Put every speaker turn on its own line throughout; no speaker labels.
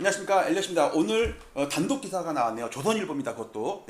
안녕하십니까, 엘리엇입니다. 오늘 단독 기사가 나왔네요. 조선일보입니다. 그것도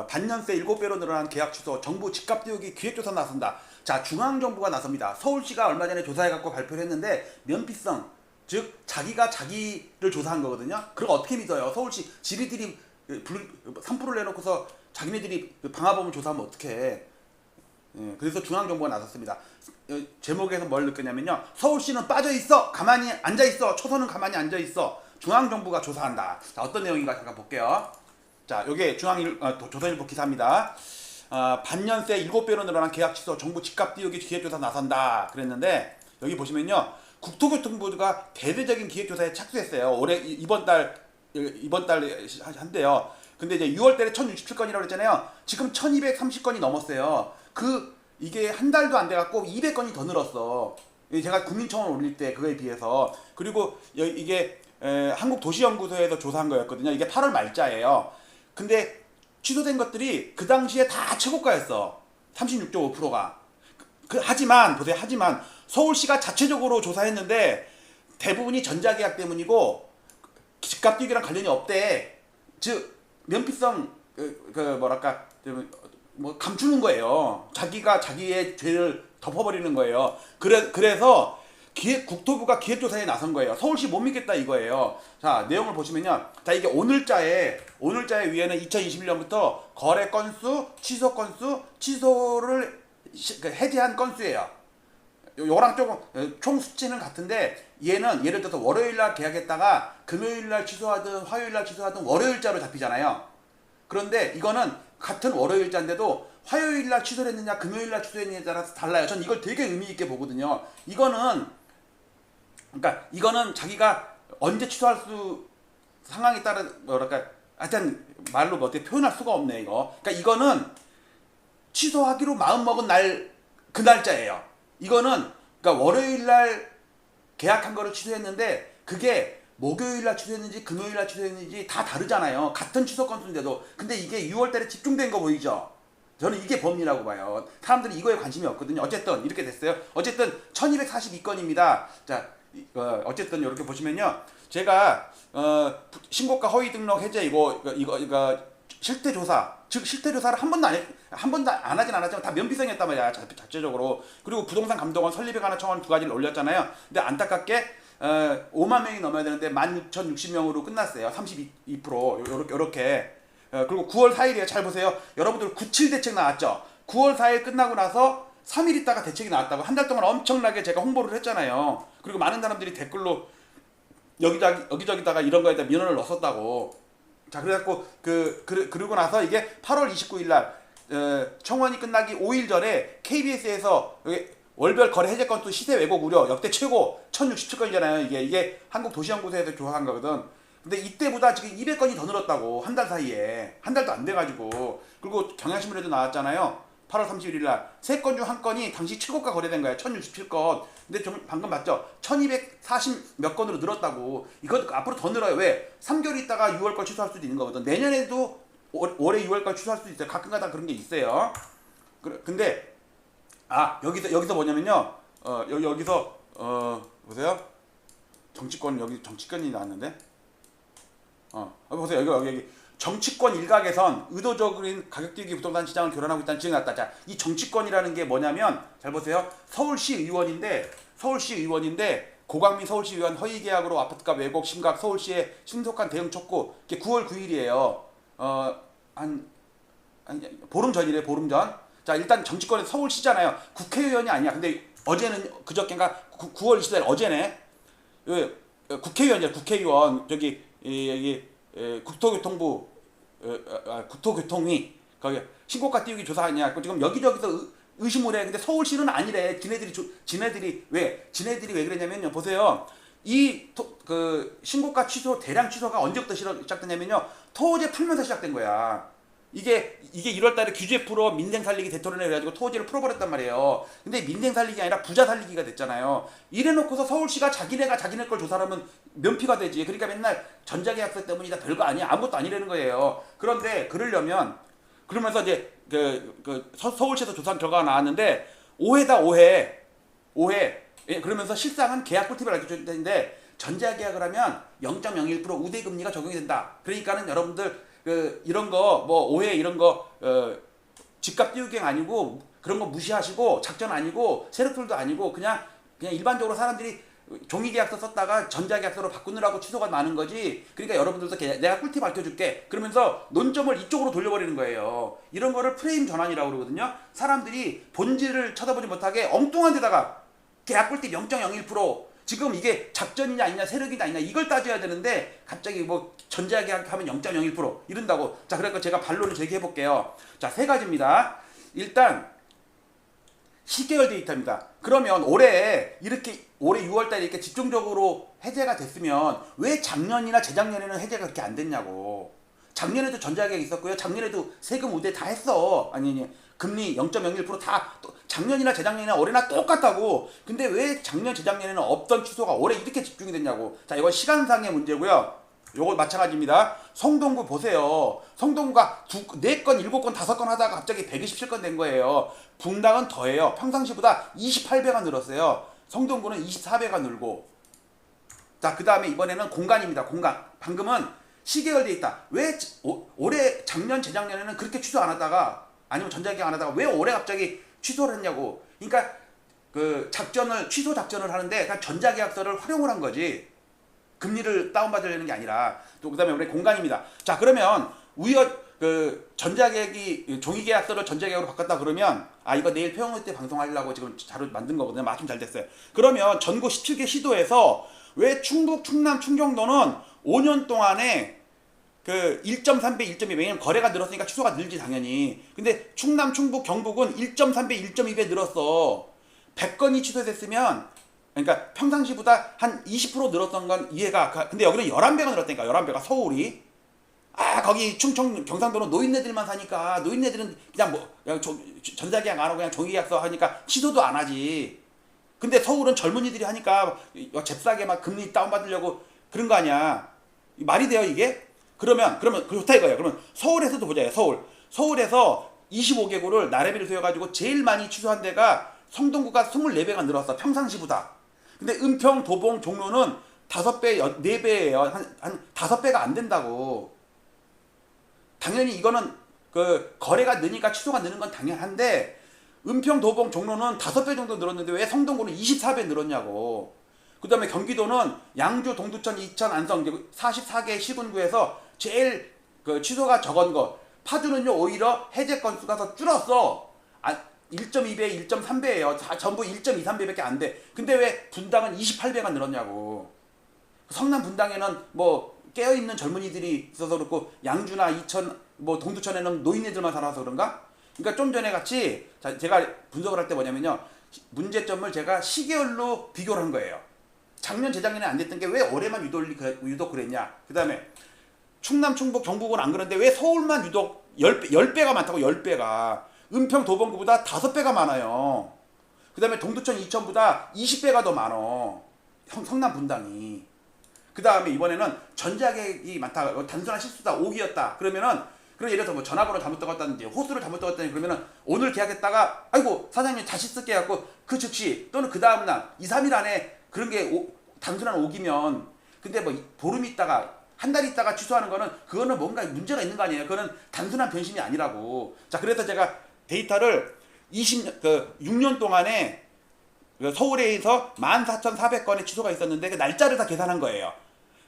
반년새 7배로 늘어난 계약 취소, 정부 집값 띄우기 기획조사 나선다. 자, 중앙정부가 나섭니다. 서울시가 얼마 전에 조사해갖고 발표를 했는데 면피성, 즉 자기가 자기를 조사한 거거든요. 그걸 어떻게 믿어요? 서울시 지리들이 3%를 내놓고서 자기네들이 방화범을 조사하면 어떡해. 그래서 중앙정부가 나섰습니다. 제목에서 뭘 느꼈냐면요, 서울시는 빠져있어, 가만히 앉아있어, 초선은 가만히 앉아있어, 중앙정부가 조사한다. 자, 어떤 내용인가 잠깐 볼게요. 자, 요게 조선일보 기사입니다. 반년새 7배로 늘어난 계약 취소, 정부 집값 띄우기 기획조사 나선다 그랬는데, 여기 보시면요, 국토교통부가 대대적인 기획조사에 착수했어요. 올해 이번 달 한대요. 근데 이제 6월달에 1067건이라고 했잖아요. 지금 1230건이 넘었어요. 이게 한 달도 안 돼갖고 200건이 더 늘었어. 제가 국민청원 올릴 때 그거에 비해서. 그리고 이게 한국도시연구소에서 조사한 거였거든요. 이게 8월 말자예요. 근데 취소된 것들이 그 당시에 다 최고가였어. 36.5%가. 하지만 서울시가 자체적으로 조사했는데 대부분이 전자계약 때문이고 집값 뛰기랑 관련이 없대. 즉 면피성 감추는 거예요. 자기가 자기의 죄를 덮어버리는 거예요. 그래서 국토부가 기획조사에 나선 거예요. 서울시 못 믿겠다 이거예요. 자, 내용을 보시면요. 자, 이게 오늘자에 위에는 2021년부터 거래 건수, 취소 건수, 취소를 해제한 건수예요. 요랑 조금 총 수치는 같은데, 얘는 예를 들어서 월요일날 계약했다가 금요일날 취소하든 화요일날 취소하든 월요일자로 잡히잖아요. 그런데 이거는 같은 월요일자인데도 화요일날 취소를 했느냐 금요일날 취소했느냐에 따라서 달라요. 전 이걸 되게 의미있게 보거든요. 이거는 자기가 언제 취소할 상황에 따라 하여튼 말로 어떻게 표현할 수가 없네 이거. 그러니까 이거는 취소하기로 마음먹은 그 날짜예요. 이거는 그러니까 월요일날 계약한 거를 취소했는데 그게 목요일날 취소했는지 금요일날 취소했는지 다 다르잖아요. 같은 취소 건수인데도. 근데 이게 6월달에 집중된 거 보이죠? 저는 이게 범위라고 봐요. 사람들이 이거에 관심이 없거든요. 어쨌든 이렇게 됐어요. 어쨌든 1242건입니다. 자, 어쨌든 이렇게 보시면요, 제가 신고가 허위 등록 해제 이거 실태 조사, 즉 실태 조사를 한 번도 안 하진 않았지만 다 면피성이었단 말이야, 자체적으로. 그리고 부동산 감독원 설립에 관한 청원 2가지를 올렸잖아요. 근데 안타깝게 5만 명이 넘어야 되는데 16,060명으로 끝났어요. 32% 요렇게. 그리고 9월 4일이에요. 잘 보세요. 여러분들 97 대책 나왔죠. 9월 4일 끝나고 나서 3일 있다가 대책이 나왔다고. 한 달 동안 엄청나게 제가 홍보를 했잖아요. 그리고 많은 사람들이 댓글로 여기저기다가 이런 거에다 민원을 넣었다고. 자, 그래갖고 그러고 나서 이게 8월 29일 날 청원이 끝나기 5일 전에 KBS에서 월별 거래 해제 건수 시세 왜곡 우려 역대 최고 1067건이잖아요. 이게 한국도시연구소에서 조사한 거거든. 근데 이때보다 지금 200건이 더 늘었다고. 한 달 사이에. 한 달도 안 돼가지고. 그리고 경향신문에도 나왔잖아요. 8월 31일 날 3건 중 1건이 당시 최고가 거래된 거예요. 1067건. 근데 방금 봤죠? 1240 몇 건으로 늘었다고. 이거 앞으로 더 늘어요. 왜? 3개월 있다가 6월 걸 취소할 수도 있는 거거든. 내년에도 올해 6월 걸 취소할 수도 있어요. 가끔가다 그런 게 있어요. 근데 여기서 뭐냐면요, 여기서 보세요. 여기 정치권이 나왔는데, 보세요. 여기 정치권 일각에선 의도적인 가격 뛰기 부동산 시장을 교란하고 있다는 지적이 났다. 자, 이 정치권이라는 게 뭐냐면, 잘 보세요. 서울시 의원인데 고광민 서울시 의원 허위 계약으로 아파트값 왜곡 심각, 서울시의 신속한 대응 촉구. 이게 9월 9일이에요. 보름 전이래, 보름 전. 자, 일단 정치권은 서울시잖아요. 국회의원이 아니야. 근데 어제는 그저께인가 9월 20일 어제네. 국회의원이야. 국회의원. 여기 국토교통위 거기 신고가 띄우기 조사하냐. 지금 여기저기서 의심을 해. 근데 서울시는 아니래. 지네들이 왜 그랬냐면요. 보세요. 신고가 취소, 대량 취소가 언제부터 시작됐냐면요, 토호제 풀면서 시작된 거야. 이게 1월달에 규제 풀어 민생 살리기 대토론회 해가지고 토지를 풀어버렸단 말이에요. 근데 민생 살리기 아니라 부자 살리기가 됐잖아요. 이래놓고서 서울시가 자기네 걸 조사하면 면피가 되지. 그러니까 맨날 전자계약서 때문이다, 별거 아니야, 아무것도 아니라는 거예요. 그런데 그러면서 이제 서울시에서 조사한 결과가 나왔는데 오해다, 오해. 그러면서 실상은 계약 꿀팁을 알려줬는데, 전자계약을 하면 0.01% 우대금리가 적용이 된다. 그러니까는 여러분들 이런 거 뭐 오해 이런 거 집값 띄우기 아니고 그런 거 무시하시고 작전 아니고 세력들도 아니고 그냥 일반적으로 사람들이 종이계약서 썼다가 전자계약서로 바꾸느라고 취소가 많은 거지. 그러니까 여러분들도 내가 꿀팁 밝혀줄게 그러면서 논점을 이쪽으로 돌려버리는 거예요. 이런 거를 프레임 전환이라고 그러거든요. 사람들이 본질을 쳐다보지 못하게 엉뚱한 데다가 계약 꿀팁 0.01% 지금 이게 작전이냐 아니냐 세력이냐 아니냐 이걸 따져야 되는데 갑자기 뭐 전자계약 하면 0.01% 이런다고. 자, 그러니까 제가 반론을 제기해 볼게요. 자, 세 가지입니다. 일단 10개월 데이터입니다. 그러면 올해 6월달에 이렇게 집중적으로 해제가 됐으면 왜 작년이나 재작년에는 해제가 그렇게 안 됐냐고. 작년에도 전자계약 있었고요. 작년에도 세금 우대 다 했어. 아니 금리 0.01%다 작년이나 재작년이나 올해나 똑같다고. 근데 왜 작년 재작년에는 없던 취소가 올해 이렇게 집중이 됐냐고. 자, 이건 시간상의 문제고요. 요거 마찬가지입니다. 성동구 보세요. 성동구가 4건, 7건, 5건 하다가 갑자기 127건 된 거예요. 분당은 더해요. 평상시보다 28배가 늘었어요. 성동구는 24배가 늘고. 자, 그 다음에 이번에는 공간입니다. 공간. 방금은 시계열 돼 있다. 왜 올해 작년, 재작년에는 그렇게 취소 안 하다가 아니면 전자계약 안 하다가 왜 올해 갑자기 취소를 했냐고. 그러니까 취소 작전을 하는데 그냥 전자계약서를 활용을 한 거지. 금리를 다운받으려는 게 아니라. 또 그다음에 우리 공간입니다. 자, 그러면 전자계약이 종이계약서를 전자계약으로 바꿨다 그러면 이거 내일 평화 때 방송하려고 지금 자료 만든 거거든요. 마침 잘 됐어요. 그러면 전국 17개 시도에서 왜 충북, 충남, 충청도는 5년 동안에 1.3배, 1.2배 왜냐면 거래가 늘었으니까 취소가 늘지 당연히. 근데 충남, 충북, 경북은 1.3배, 1.2배 늘었어. 100건이 취소됐으면 그러니까 평상시보다 한 20% 늘었던 건 이해가. 근데 여기는 11배가 늘었다니까. 11배가 서울이. 거기 충청 경상도는 노인네들만 사니까 노인네들은 그냥 전자계약 안 하고 그냥 종이계약서 하니까 취소도 안 하지. 근데 서울은 젊은이들이 하니까 잽싸게 막 금리 다운받으려고 그런 거 아니야. 말이 돼요 이게? 그러면 좋다 이거예요. 그러면 서울에서도 보자요. 서울에서 25개구를 나래비를 세워가지고 제일 많이 취소한 데가 성동구가 24배가 늘었어. 평상시보다. 근데 은평, 도봉, 종로는 5배, 4배예요. 한 5배가 안 된다고. 당연히 이거는 거래가 느니까 취소가 느는 건 당연한데 은평, 도봉, 종로는 5배 정도 늘었는데 왜 성동구는 24배 늘었냐고. 그 다음에 경기도는 양주, 동두천, 이천, 안성 44개 시군구에서 제일 취소가 적은 거. 파주는요 오히려 해제 건수가 더 줄었어. 1.2배, 1.3배예요. 전부 1.2, 3배밖에 안 돼. 근데 왜 분당은 28배가 늘었냐고. 성남 분당에는 깨어있는 젊은이들이 있어서 그렇고 양주나 이천, 동두천에는 노인네들만 살아서 그런가? 그러니까 좀 전에 같이 제가 분석을 할 때 뭐냐면요. 문제점을 제가 시계열로 비교를 한 거예요. 작년, 재작년에 안 됐던 게 왜 올해만 유독 그랬냐. 그 다음에 충남, 충북, 경북은 안 그런데 왜 서울만 유독 10배가 많다고. 10배가. 은평, 도봉구보다 5배가 많아요. 그 다음에 동두천, 이천보다 20배가 더 많어. 성남 분당이. 그 다음에 이번에는 전자계약이 많다. 단순한 실수다. 오기였다. 그럼 예를 들어서 전화번호 잘못 적었다든지 호수를 잘못 적었다든지 그러면은 오늘 계약했다가 아이고 사장님 다시 쓸게 해갖고 그 즉시 또는 그 다음날 2, 3일 안에 그런 게 단순한 오기면. 근데 보름 있다가 한 달 있다가 취소하는 거는 그거는 뭔가 문제가 있는 거 아니에요. 그거는 단순한 변심이 아니라고. 자, 그래서 제가 데이터를 6년 동안에 서울에서 14,400건의 취소가 있었는데 그 날짜를 다 계산한 거예요.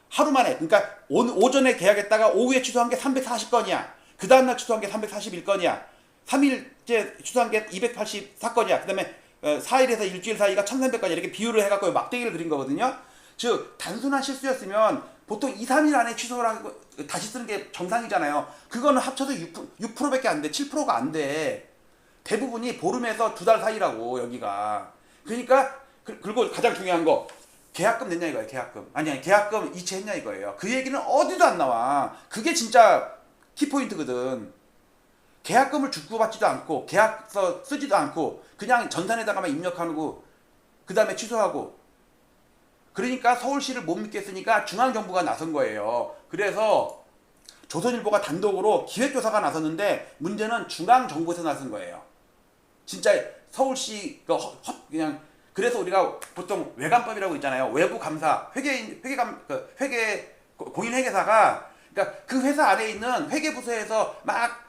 하루 만에. 그러니까 오전에 계약했다가 오후에 취소한 게 340건이야. 그 다음날 취소한 게 341건이야. 3일째 취소한 게 284건이야. 그 다음에 4일에서 일주일 사이가 1,300건이야. 이렇게 비율을 해갖고 막대기를 그린 거거든요. 즉 단순한 실수였으면 보통 2, 3일 안에 취소를 하고 다시 쓰는 게 정상이잖아요. 그거는 합쳐서 6%밖에 안 돼. 7%가 안 돼. 대부분이 보름에서 2달 사이라고 여기가. 그러니까 그리고 가장 중요한 거 계약금 냈냐 이거예요. 계약금. 아니 계약금 이체했냐 이거예요. 그 얘기는 어디도 안 나와. 그게 진짜 키포인트거든. 계약금을 주고받지도 않고 계약서 쓰지도 않고 그냥 전산에다가만 입력하고 그 다음에 취소하고. 그러니까 서울시를 못 믿겠으니까 중앙정부가 나선 거예요. 그래서 조선일보가 단독으로 기획조사가 나섰는데 문제는 중앙정부에서 나선 거예요. 진짜 서울시 그냥 그래서 우리가 보통 외감법이라고 있잖아요. 외부 감사, 공인 회계사가 그러니까 그 회사 안에 있는 회계 부서에서 막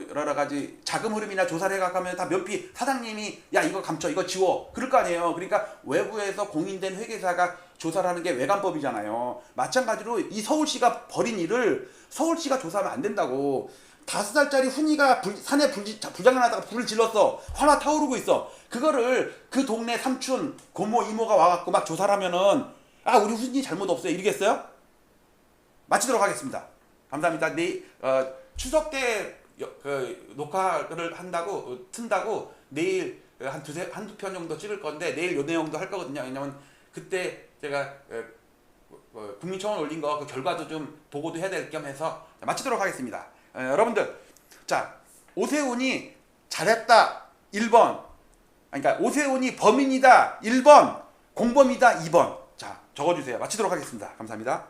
여러 가지 자금 흐름이나 조사를 해가면 다 면피 사장님이 야 이거 감춰 이거 지워 그럴 거 아니에요. 그러니까 외부에서 공인된 회계사가 조사를 하는 게 외감법이잖아요. 마찬가지로 이 서울시가 벌인 일을 서울시가 조사하면 안 된다고. 5살짜리 훈이가 산에 불장난하다가 불을 질렀어. 화나 타오르고 있어. 그거를 그 동네 삼촌 고모 이모가 와갖고 막 조사를 하면은 아 우리 훈이 잘못 없어요 이러겠어요? 마치도록 하겠습니다. 감사합니다. 내일 추석 때 녹화를 튼다고 내일 한두 편 정도 찍을 건데 내일 요 내용도 할 거거든요. 왜냐면 그때 제가 국민청원 올린 거 그 결과도 좀 보고도 해야 될 겸 해서 마치도록 하겠습니다. 여러분들 자 오세훈이 잘했다 1번 그러니까 오세훈이 범인이다 1번 공범이다 2번 자 적어주세요. 마치도록 하겠습니다. 감사합니다.